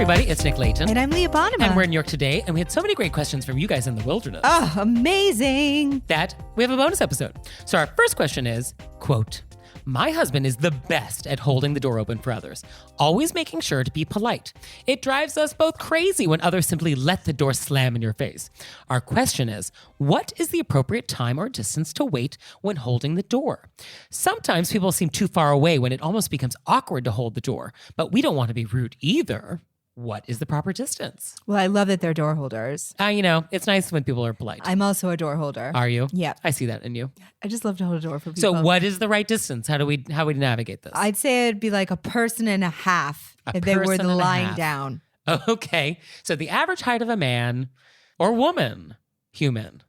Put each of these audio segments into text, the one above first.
everybody, it's Nick Leighton. And I'm Leah Bonnema. And we're in New York today, and we had so many great questions from you guys in the wilderness. Oh, amazing. That we have a bonus episode. So our first question is, quote, "My husband is the best at holding the door open for others, always making sure to be polite. It drives us both crazy when others simply let the door slam in your face. Our question is, what is the appropriate time or distance to wait when holding the door? Sometimes people seem too far away when it almost becomes awkward to hold the door, but we don't want to be rude either. What is the proper distance?" Well, I love that they're door holders. It's nice when people are polite. I'm also a door holder. Are you? Yeah. I see that in you. I just love to hold a door for people. So what is the right distance? How do we navigate this? I'd say it'd be like a person and a half if they were person and a lying half. down. Okay. So the average height of a man or woman, human.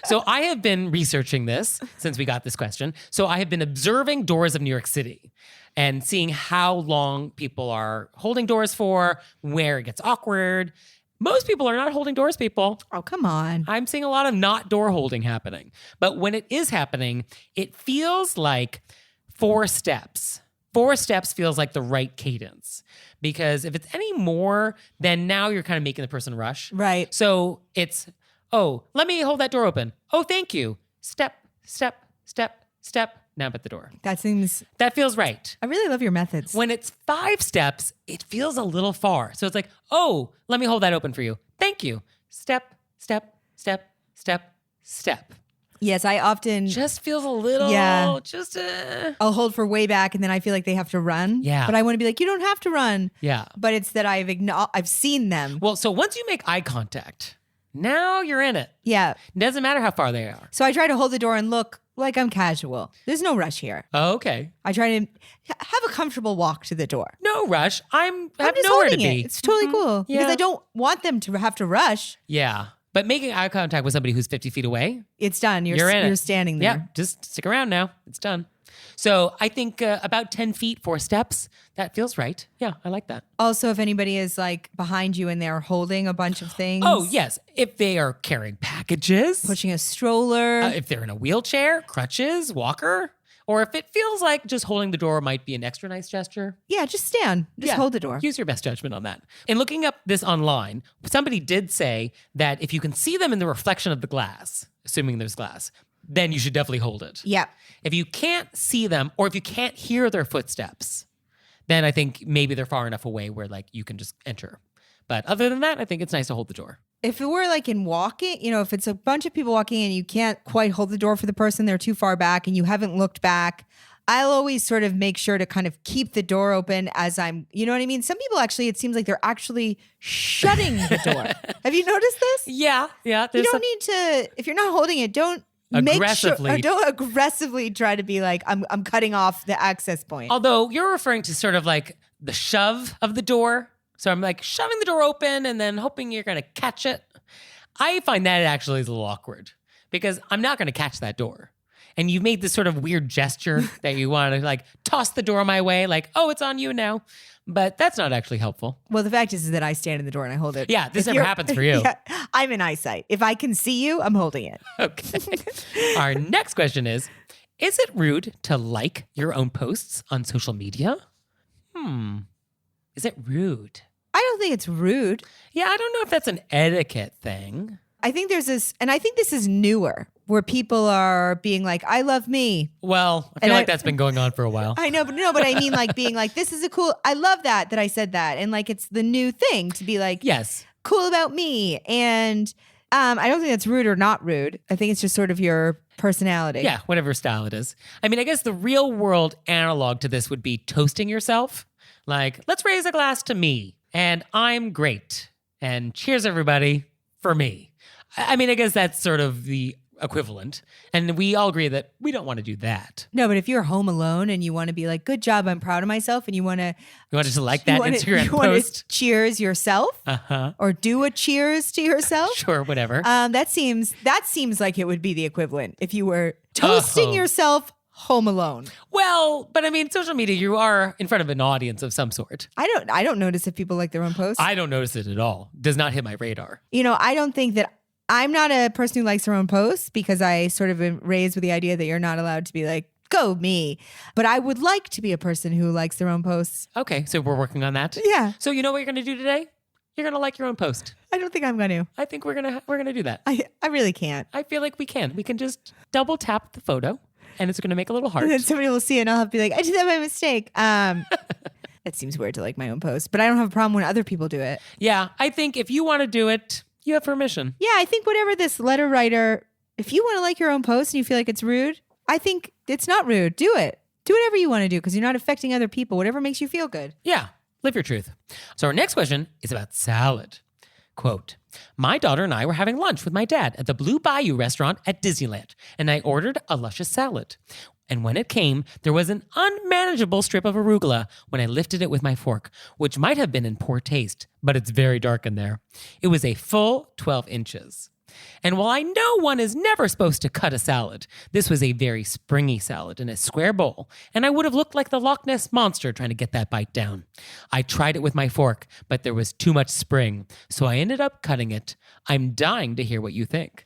So I have been researching this since we got this question. So I have been observing doors of New York City and seeing how long people are holding doors for, where it gets awkward. Most people are not holding doors, people. Oh, come on. I'm seeing a lot of not door holding happening. But when it is happening, it feels like 4 steps. 4 steps feels like the right cadence. Because if it's any more, then now you're kind of making the person rush. Right. So it's, oh, let me hold that door open. Oh, thank you. Step, step, step, step. Now I'm at the door. That feels right. I really love your methods. When it's 5 steps, it feels a little far. So it's like, oh, let me hold that open for you. Thank you. Step, step, step, step, step. Yes, I often Just feels a little, I'll hold for way back and then I feel like they have to run. Yeah. But I want to be like, you don't have to run. Yeah. But it's that I've seen them. Well, so once you make eye contact, now you're in it. Yeah. Doesn't matter how far they are. So I try to hold the door and look like I'm casual. There's no rush here. Oh, okay. I try to have a comfortable walk to the door. No rush. I have just nowhere to holding be. it. It's totally cool. Yeah. Because I don't want them to have to rush. Yeah. But making eye contact with somebody who's 50 feet away, It's done. you're in it. You're standing there. Yeah, just stick around now. It's done. So I think about 10 feet, 4 steps. That feels right. Yeah, I like that. Also, if anybody is like behind you and they're holding a bunch of things. Oh, yes. If they are carrying packages, Pushing a stroller. if they're in a wheelchair, crutches, walker, or if it feels like just holding the door might be an extra nice gesture. Yeah, just stand. Just hold the door. Use your best judgment on that. In looking up this online, somebody did say that if you can see them in the reflection of the glass, assuming there's glass, then you should definitely hold it. Yeah. If you can't see them or if you can't hear their footsteps, then I think maybe they're far enough away where like you can just enter. But other than that, I think it's nice to hold the door. If it were like in walking, if it's a bunch of people walking and you can't quite hold the door for the person, they're too far back and you haven't looked back, I'll always sort of make sure to kind of keep the door open as I'm, you know what I mean? Some people actually, it seems like they're actually shutting the door. Have you noticed this? Yeah. You don't need to, if you're not holding it, don't don't aggressively try to be like, I'm cutting off the access point. Although you're referring to sort of like the shove of the door. So I'm like shoving the door open and then hoping you're going to catch it. I find that actually is a little awkward because I'm not going to catch that door. And you made this sort of weird gesture that you want to like toss the door my way, like, oh, it's on you now. But that's not actually helpful. Well, the fact is that I stand in the door and I hold it. Yeah, this never happens for you. Yeah, I'm in eyesight. If I can see you, I'm holding it. Okay. Our next question is it rude to like your own posts on social media? Is it rude? I don't think it's rude. Yeah, I don't know if that's an etiquette thing. I think there's this, and I think this is newer, where people are being like, I love me. Well, I feel like that's been going on for a while. I know, but I mean like being like, this is I love that I said that. And like, it's the new thing to be like, yes, cool about me. And I don't think that's rude or not rude. I think it's just sort of your personality. Yeah, whatever style it is. I mean, I guess the real world analog to this would be toasting yourself. Like, let's raise a glass to me and I'm great. And cheers everybody for me. I mean, I guess that's sort of the equivalent. And we all agree that we don't want to do that. No, but if you're home alone and you want to be like, good job, I'm proud of myself, and you want to like that Instagram you post? Want to cheers yourself, or do a cheers to yourself. Sure, whatever. That seems like it would be the equivalent if you were toasting yourself home alone. Well, but I mean, social media, you are in front of an audience of some sort. I don't notice if people like their own posts. I don't notice it at all. Does not hit my radar. I don't think that. I'm not a person who likes their own posts because I sort of am raised with the idea that you're not allowed to be like Go me. But I would like to be a person who likes their own posts. Okay, so we're working on that. Yeah. So you know what you're going to do today? You're going to like your own post. I don't think I'm going to. I think we're going to do that. I really can't. I feel like we can. We can just double tap the photo and it's going to make a little heart. And then somebody will see it and I'll have to be like, I did that by mistake. It seems weird to like my own post, but I don't have a problem when other people do it. Yeah, I think if you want to do it, you have permission. Yeah, I think whatever this letter writer, if you want to like your own post and you feel like it's rude, I think it's not rude. Do it. Do whatever you want to do because you're not affecting other people. Whatever makes you feel good. Yeah, live your truth. So our next question is about salad. Quote, my daughter and I were having lunch with my dad at the Blue Bayou restaurant at Disneyland, and I ordered a luscious salad. And when it came, there was an unmanageable strip of arugula when I lifted it with my fork, which might have been in poor taste, but it's very dark in there. It was a full 12 inches. And while I know one is never supposed to cut a salad, this was a very springy salad in a square bowl, and I would have looked like the Loch Ness Monster trying to get that bite down. I tried it with my fork, but there was too much spring, so I ended up cutting it. I'm dying to hear what you think.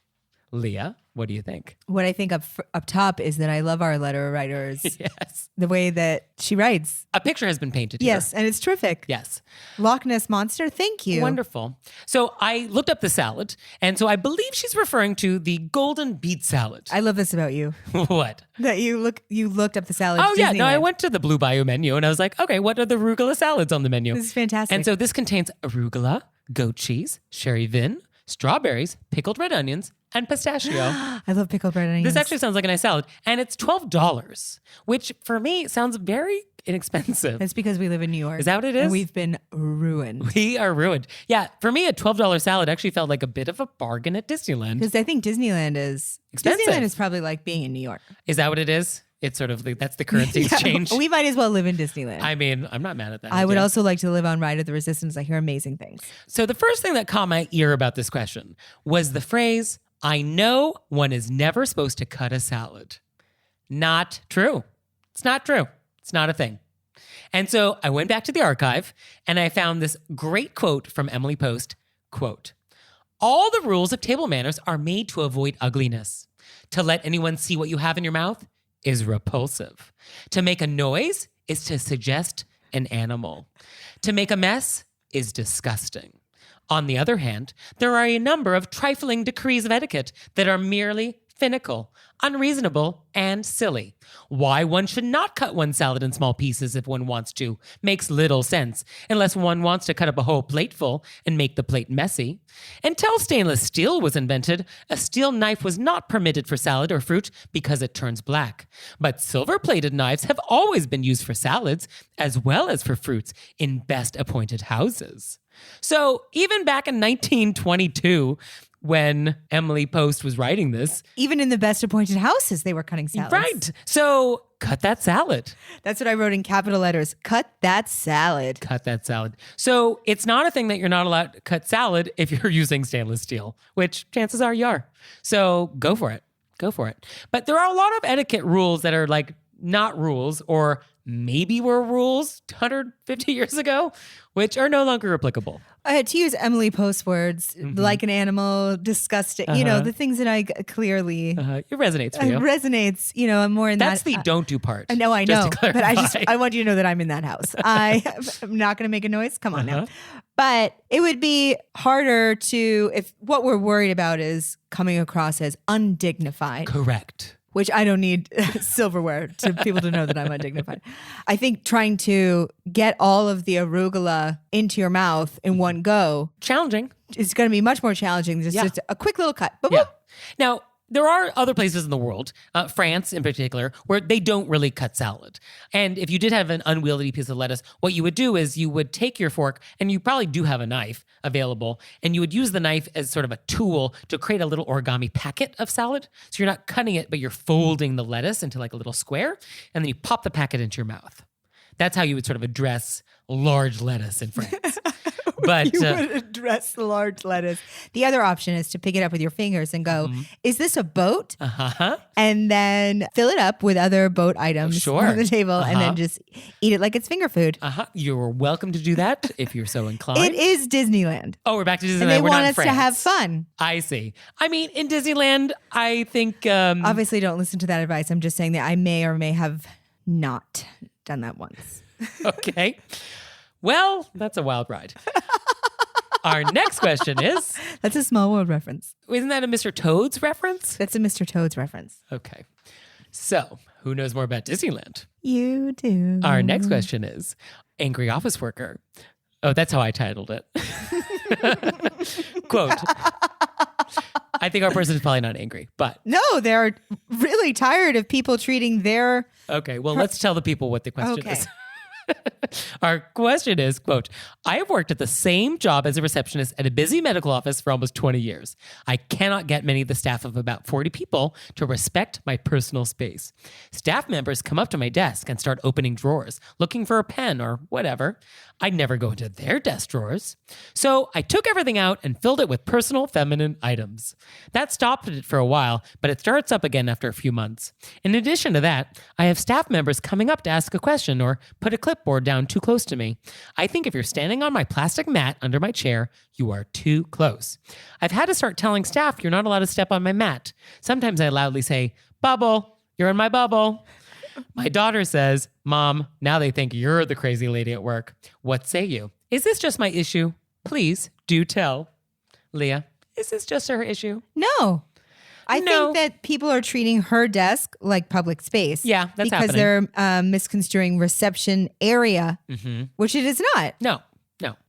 Leah, what do you think? What I think up top is that I love our letter writers. Yes. The way that she writes. A picture has been painted here. Yes, and it's terrific. Yes. Loch Ness Monster, thank you. Wonderful. So I looked up the salad, and so I believe she's referring to the golden beet salad. I love this about you. What? That you looked up the salad. Oh, yeah. No, Disneyland. I went to the Blue Bayou menu, and I was like, okay, what are the arugula salads on the menu? This is fantastic. And so this contains arugula, goat cheese, sherry vin, strawberries, pickled red onions, and pistachio. I love pickled bread and onions. This actually sounds like a nice salad. And it's $12, which for me sounds very inexpensive. It's because we live in New York. Is that what it is? And we've been ruined. We are ruined. Yeah, for me, a $12 salad actually felt like a bit of a bargain at Disneyland. Because I think Disneyland is Expensive. Disneyland is probably like being in New York. Is that what it is? It's sort of that's the currency exchange. We might as well live in Disneyland. I mean, I'm not mad at that. I would idea. also like to live on Ride of the Resistance. I hear amazing things. So the first thing that caught my ear about this question was the phrase, I know one is never supposed to cut a salad. Not true. It's not true. It's not a thing. And so I went back to the archive and I found this great quote from Emily Post, quote, all the rules of table manners are made to avoid ugliness. To let anyone see what you have in your mouth is repulsive. To make a noise is to suggest an animal. To make a mess is disgusting. On the other hand, there are a number of trifling decrees of etiquette that are merely finical, unreasonable, and silly. Why one should not cut one's salad in small pieces if one wants to makes little sense, unless one wants to cut up a whole plateful and make the plate messy. Until stainless steel was invented, a steel knife was not permitted for salad or fruit because it turns black. But silver-plated knives have always been used for salads as well as for fruits in best appointed houses. So even back in 1922, when Emily Post was writing this. Even in the best appointed houses, they were cutting salads. Right. So cut that salad. That's what I wrote in capital letters. Cut that salad. Cut that salad. So it's not a thing that you're not allowed to cut salad if you're using stainless steel, which chances are you are. So go for it. Go for it. But there are a lot of etiquette rules that are like not rules or maybe were rules 150 years ago, which are no longer applicable. To use Emily Post's words, like an animal, disgusting, the things that I clearly... It resonates for you. It resonates, I'm more in That's that... the don't do part. No, I know. But clarify. I want you to know that I'm in that house. I'm not going to make a noise. Come on now. But it would be harder if what we're worried about is coming across as undignified. Correct. Which I don't need silverware to people to know that I'm undignified. I think trying to get all of the arugula into your mouth in one go. Challenging. It's going to be much more challenging than just a quick little cut. Boop, Yeah. boop. Now, there are other places in the world, France in particular, where they don't really cut salad. And if you did have an unwieldy piece of lettuce, what you would do is you would take your fork, and you probably do have a knife available, and you would use the knife as sort of a tool to create a little origami packet of salad. So you're not cutting it, but you're folding the lettuce into like a little square, and then you pop the packet into your mouth. That's how you would sort of address large lettuce in France. But You would address the large lettuce. The other option is to pick it up with your fingers and go, is this a boat? uh-huh. And then fill it up with other boat items Sure. on the table and then just eat it like it's finger food. Uh-huh. You're welcome to do that if you're so inclined. It is Disneyland. Oh, we're back to Disneyland. And they We're want not in us to France. have fun. I see. I mean, in Disneyland, I think... Obviously, don't listen to that advice. I'm just saying that I may or may have not done that once. Okay. Well, that's a wild ride. Our next question is... That's a Small World reference. Isn't that a Mr. Toad's reference? That's a Mr. Toad's reference. Okay. So, who knows more about Disneyland? You do. Our next question is Angry Office Worker. Oh, that's how I titled it. Quote. I think our person is probably not angry, but... No, they're really tired of people treating their... Okay, well, let's tell the people what the question Okay. is. Our question is, quote, I have worked at the same job as a receptionist at a busy medical office for almost 20 years. I cannot get many of the staff of about 40 people to respect my personal space. Staff members come up to my desk and start opening drawers, looking for a pen or whatever. I never go into their desk drawers. So I took everything out and filled it with personal feminine items. That stopped it for a while, but it starts up again after a few months. In addition to that, I have staff members coming up to ask a question or put a clipboard down too close to me. I think if you're standing on my plastic mat under my chair, you are too close. I've had to start telling staff you're not allowed to step on my mat. Sometimes I loudly say, "Bubble, you're in my bubble." My daughter says, "Mom, now they think you're the crazy lady at work. What say you? Is this just my issue? Please do tell." Leah, is this just her issue? No. I No. think that people are treating her desk like public space. Yeah, that's because happening. they're misconstruing reception area, which it is not. No.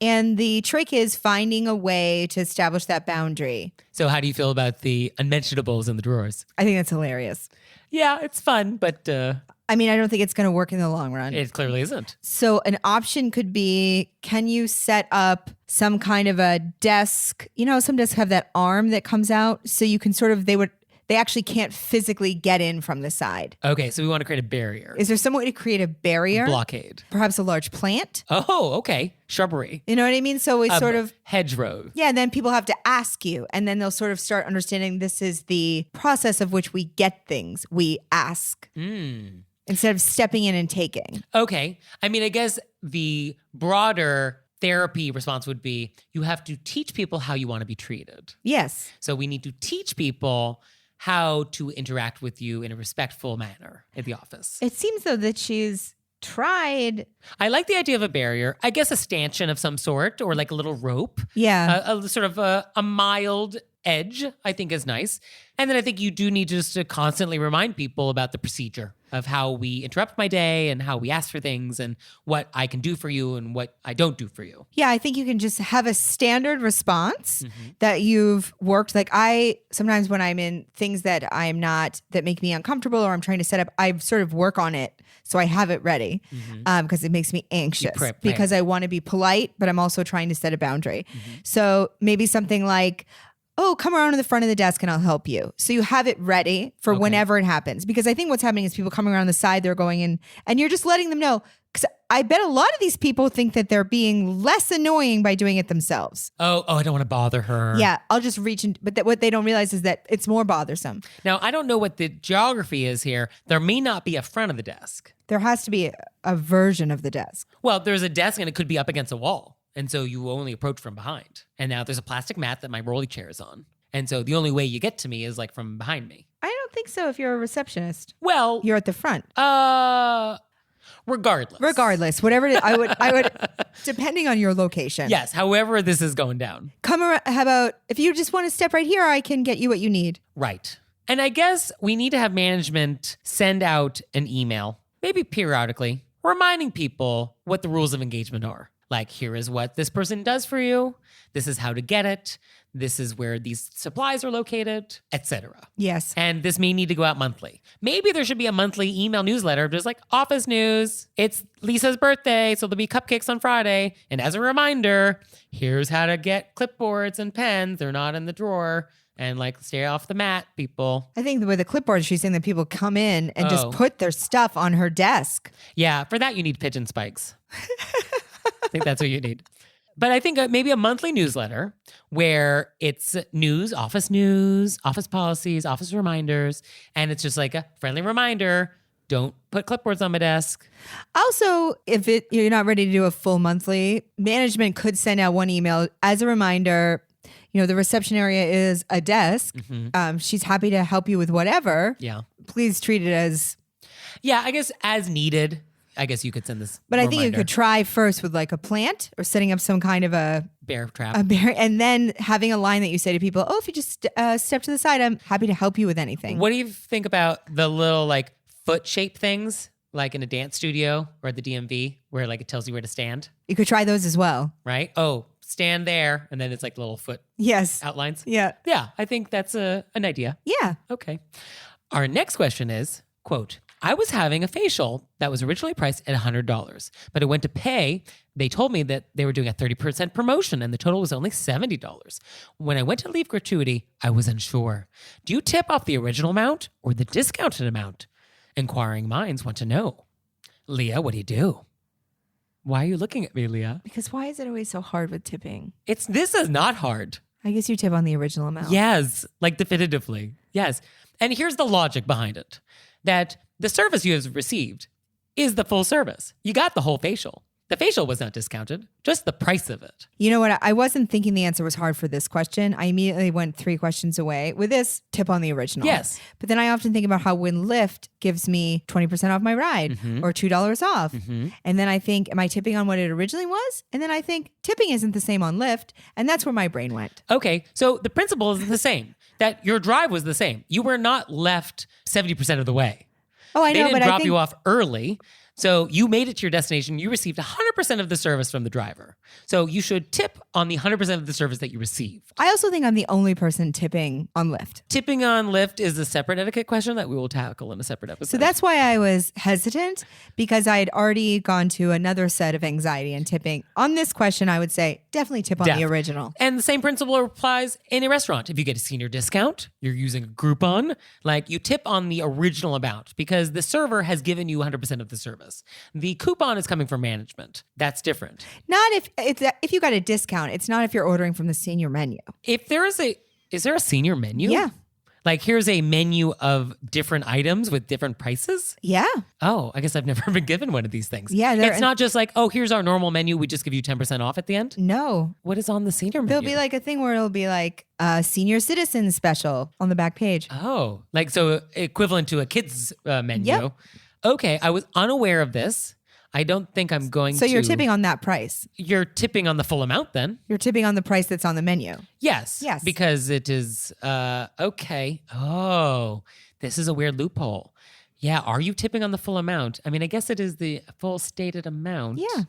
And the trick is finding a way to establish that boundary. So how do you feel about the unmentionables in the drawers? I think that's hilarious. Yeah, it's fun, but I mean, I don't think it's going to work in the long run. it clearly isn't. So an option could be, can you set up some kind of a desk? You know, some desks have that arm that comes out. So you can sort of, they actually can't physically get in from the side. Okay, so we want to create a barrier. Is there some way to create a barrier? Blockade. Perhaps a large plant? Oh, okay. Shrubbery. You know what I mean? So it's sort of, Hedgerow. yeah, and then people have to ask you, and then they'll sort of start understanding this is the process of which we get things. We ask instead of stepping in and taking. Okay. I mean, I guess the broader therapy response would be you have to teach people how you want to be treated. Yes. So we need to teach people how to interact with you in a respectful manner at the office. It seems though that she's tried. I like the idea of a barrier. I guess a stanchion of some sort or like a little rope. Yeah. A sort of a mild edge, I think is nice. And then I think you do need just to constantly remind people about the procedure of how we interrupt my day and how we ask for things and what I can do for you and what I don't do for you. Yeah, I think you can just have a standard response that you've worked. Like sometimes when I'm in things that I'm not, that make me uncomfortable or I'm trying to set up, I sort of work on it. So I have it ready because it makes me anxious prepare. because I want to be polite, but I'm also trying to set a boundary. So maybe something like, oh, come around to the front of the desk and I'll help you. So you have it ready for whenever it happens. Because I think what's happening is people coming around the side, they're going in and you're just letting them know. Because I bet a lot of these people think that they're being less annoying by doing it themselves. Oh, I don't want to bother her. Yeah, I'll just reach in. But what they don't realize is that it's more bothersome. Now, I don't know what the geography is here. There may not be a front of the desk. There has to be a version of the desk. Well, there's a desk and it could be up against a wall. And so you only approach from behind. And now there's a plastic mat that my rolly chair is on. And so the only way you get to me is like from behind me. I don't think so if you're a receptionist. Well, You're at the front. regardless. Regardless, whatever it is, I would, depending on your location. Yes, however this is going down. Come around, how about, if you just want to step right here, I can get you what you need. Right. And I guess we need to have management send out an email, maybe periodically, reminding people what the rules of engagement are. Like, here is what this person does for you. This is how to get it. This is where these supplies are located, etc. Yes. And this may need to go out monthly. Maybe there should be a monthly email newsletter, just like office news. It's Lisa's birthday, so there'll be cupcakes on Friday. And as a reminder, here's how to get clipboards and pens. They're not in the drawer. And like, stay off the mat, people. I think with the clipboard, she's saying that people come in and Oh. just put their stuff on her desk. Yeah, for that you need pigeon spikes. I think that's what you need. But I think maybe a monthly newsletter where it's news, office policies, office reminders, and it's just like a friendly reminder. Don't put clipboards on my desk. Also, if you're not ready to do a full monthly, management could send out one email as a reminder. The reception area is a desk. She's happy to help you with whatever. Yeah. Please treat it as... Yeah, I guess as needed. I guess you could send this But I reminder. think you could try first with like a plant or setting up some kind of a bear trap. And then having a line that you say to people, if you just step to the side, I'm happy to help you with anything. What do you think about the little like foot-shaped things like in a dance studio or at the DMV where like it tells you where to stand? You could try those as well. Right? Oh, stand there. And then it's like little foot Yes. outlines. Yeah. Yeah, I think that's an idea. Yeah. Okay. Our next question is, quote, I was having a facial that was originally priced at $100, but I went to pay. They told me that they were doing a 30% promotion and the total was only $70. When I went to leave gratuity, I was unsure. Do you tip off the original amount or the discounted amount? Inquiring minds want to know. Leah, what do you do? Why are you looking at me, Leah? Because why is it always so hard with tipping? This is not hard. I guess you tip on the original amount. Yes, like definitively. Yes. And here's the logic behind it. That the service you have received is the full service. You got the whole facial. The facial was not discounted, just the price of it. You know what? I wasn't thinking the answer was hard for this question. I immediately went 3 questions away. With this, tip on the original. Yes. But then I often think about how when Lyft gives me 20% off my ride or $2 off. And then I think, am I tipping on what it originally was? And then I think tipping isn't the same on Lyft. And that's where my brain went. Okay, so the principle is the same, that your drive was the same. You were not left 70% of the way. Oh, I know, They didn't but drop I think you off early. So you made it to your destination. You received 100% of the service from the driver. So you should tip on the 100% of the service that you received. I also think I'm the only person tipping on Lyft. Tipping on Lyft is a separate etiquette question that we will tackle in a separate episode. So that's why I was hesitant, because I had already gone to another set of anxiety and tipping. On this question, I would say definitely tip on the original. And the same principle applies in a restaurant. If you get a senior discount, you're using a Groupon, like you tip on the original amount because the server has given you 100% of the service. The coupon is coming from management. That's different. Not if you got a discount. It's not if you're ordering from the senior menu. If there is there a senior menu? Yeah. Like here's a menu of different items with different prices? Yeah. Oh, I guess I've never been given one of these things. Yeah. It's not just like, oh, here's our normal menu. We just give you 10% off at the end. No. What is on the senior menu? There'll be like a thing where it'll be like a senior citizen special on the back page. Oh, like so equivalent to a kid's menu. Yep. Okay, I was unaware of this. I don't think I'm going to. So you're tipping on that price. You're tipping on the full amount then? You're tipping on the price that's on the menu. Yes. Yes. Because it is, okay. Oh, this is a weird loophole. Yeah, are you tipping on the full amount? I mean, I guess it is the full stated amount. Yeah.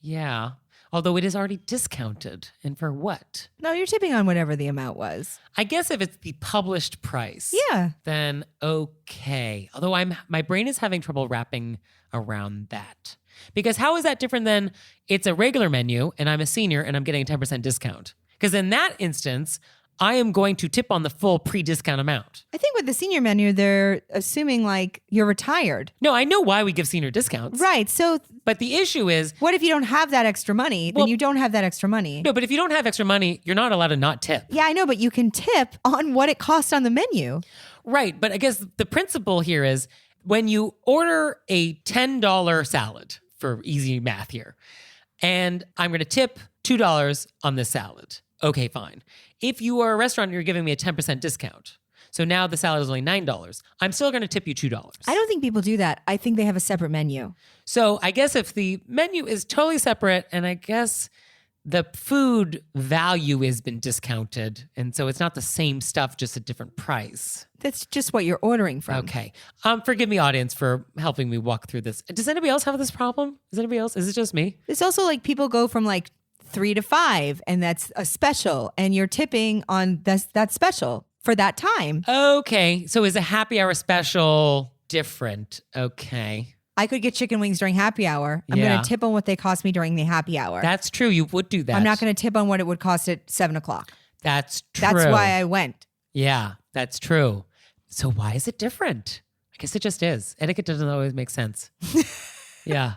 Yeah. Although it is already discounted. And for what? No, you're tipping on whatever the amount was. I guess if it's the published price. Yeah. Then okay. Although my brain is having trouble wrapping around that. Because how is that different than it's a regular menu and I'm a senior and I'm getting a 10% discount? Because in that instance, I am going to tip on the full pre-discount amount. I think with the senior menu, they're assuming like you're retired. No, I know why we give senior discounts. Right. So But the issue is, what if you don't have that extra money? Then Well- you don't have that extra money. no, but if you don't have extra money, you're not allowed to not tip. Yeah, I know, but you can tip on what it costs on the menu. Right. But I guess the principle here is when you order a $10 salad, for easy math here, and I'm going to tip $2 on this salad. Okay, fine. If you are a restaurant and you're giving me a 10% discount, so now the salad is only $9, I'm still going to tip you $2. I don't think people do that. I think they have a separate menu. So I guess if the menu is totally separate, and I guess the food value has been discounted, and so it's not the same stuff, just a different price. That's just what you're ordering from. Okay. Forgive me, audience, for helping me walk through this. Does anybody else have this problem? Is anybody else? Is it just me? It's also like people go from like 3 to 5, and that's a special, and you're tipping on that special for that time. Okay. So is a happy hour special different? Okay. I could get chicken wings during happy hour. I'm Yeah. going to tip on what they cost me during the happy hour. That's true. You would do that. I'm not going to tip on what it would cost at 7 o'clock. That's true. That's why I went. Yeah, that's true. So why is it different? I guess it just is. Etiquette doesn't always make sense. Yeah.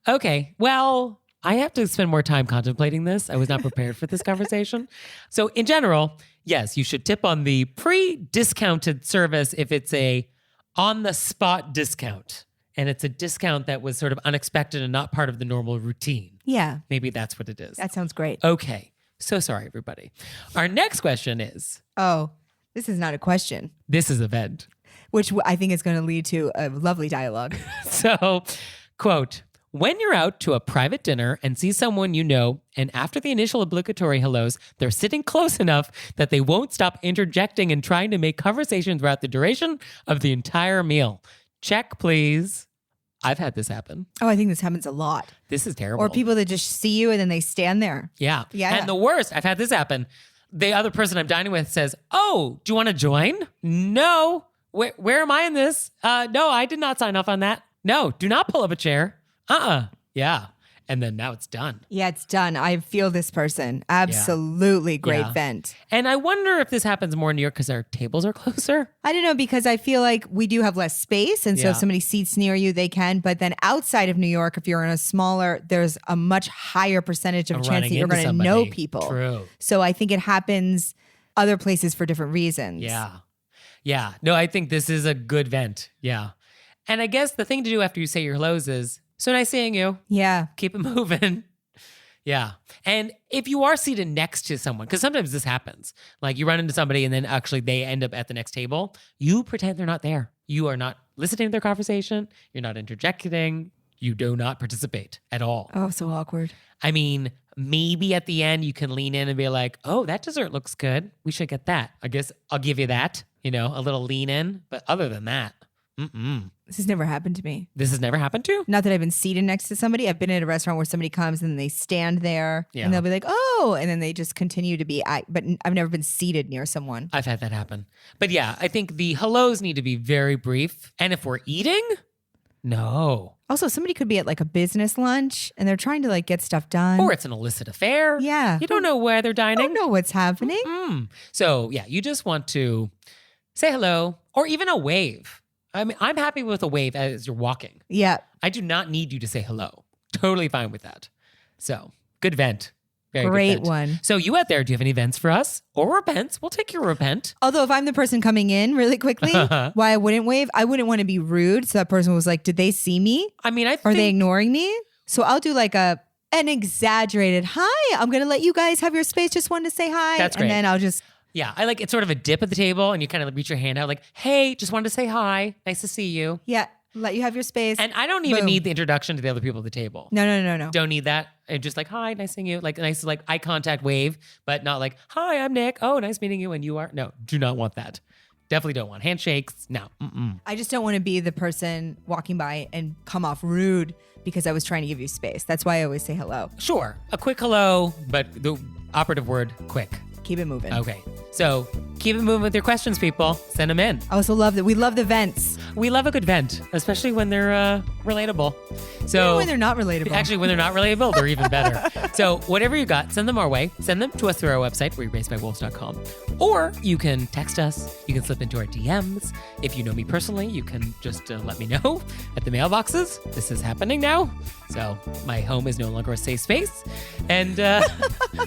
Okay. Well, I have to spend more time contemplating this. I was not prepared for this conversation. So in general, yes, you should tip on the pre-discounted service if it's a on-the-spot discount. And it's a discount that was sort of unexpected and not part of the normal routine. Yeah. Maybe that's what it is. That sounds great. Okay. So sorry, everybody. Our next question is... Oh, this is not a question. This is a vent. Which I think is going to lead to a lovely dialogue. So, quote, when you're out to a private dinner and see someone you know, and after the initial obligatory hellos, they're sitting close enough that they won't stop interjecting and trying to make conversation throughout the duration of the entire meal. Check, please. I've had this happen. Oh, I think this happens a lot. This is terrible. Or people that just see you and then they stand there. Yeah. Yeah. And the worst, I've had this happen. The other person I'm dining with says, oh, do you want to join? No. Where am I in this? No, I did not sign off on that. No, do not pull up a chair. Yeah. And then now it's done. Yeah, it's done. I feel this person. Absolutely great vent. And I wonder if this happens more in New York because our tables are closer. I don't know, because I feel like we do have less space. And so if somebody seats near you, they can. But then outside of New York, if you're in a smaller, there's a much higher percentage of chance that you're going to know people. True. So I think it happens other places for different reasons. Yeah. No, I think this is a good vent. Yeah. And I guess the thing to do after you say your hellos is, so nice seeing you. Yeah. Keep it moving. Yeah. And if you are seated next to someone, because sometimes this happens, like you run into somebody and then actually they end up at the next table, you pretend they're not there. You are not listening to their conversation. You're not interjecting. You do not participate at all. Oh, so awkward. I mean, maybe at the end you can lean in and be like, oh, that dessert looks good. We should get that. I guess I'll give you that, a little lean in. But other than that, This has never happened to me. This has never happened to you? Not that I've been seated next to somebody. I've been at a restaurant where somebody comes and they stand there and they'll be like, oh, and then they just continue to be, but I've never been seated near someone. I've had that happen. But yeah, I think the hellos need to be very brief. And if we're eating, no. Also, somebody could be at like a business lunch and they're trying to like get stuff done. Or it's an illicit affair. Yeah. You don't know where they're dining. I don't know what's happening. So yeah, you just want to say hello or even a wave. I mean, I'm happy with a wave as you're walking. Yeah. I do not need you to say hello. Totally fine with that. So, good vent. Very Great good vent. one. So, you out there, do you have any vents for us? Or repents? We'll take your repent. Although if I'm the person coming in really quickly, why I wouldn't wave, I wouldn't want to be rude. So that person was like, did they see me? I mean, Are they ignoring me? So I'll do like an exaggerated, hi, I'm going to let you guys have your space. Just wanted to say hi. That's great. And then I'll just... Yeah, I like it's sort of a dip at the table and you kind of reach your hand out like, hey, just wanted to say hi. Nice to see you. Yeah, let you have your space. And I don't even need the introduction to the other people at the table. No. Don't need that. And just like, hi, nice seeing you. Like nice like eye contact wave, but not like, hi, I'm Nick. Oh, nice meeting you. And you are? No, do not want that. Definitely don't want handshakes. No. I just don't want to be the person walking by and come off rude because I was trying to give you space. That's why I always say hello. Sure, a quick hello, but the operative word, quick. Keep it moving. Okay. So keep it moving with your questions, people. Send them in. I also love that. We love the vents. We love a good vent, especially when they're relatable. So even when they're not relatable. Actually, when they're not relatable, they're even better. So whatever you got, send them our way. Send them to us through our website, wereRaisedByWolves.com. Or you can text us. You can slip into our DMs. If you know me personally, you can just let me know at the mailboxes. This is happening now. So my home is no longer a safe space. And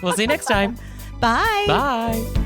we'll see you next time. Bye. Bye.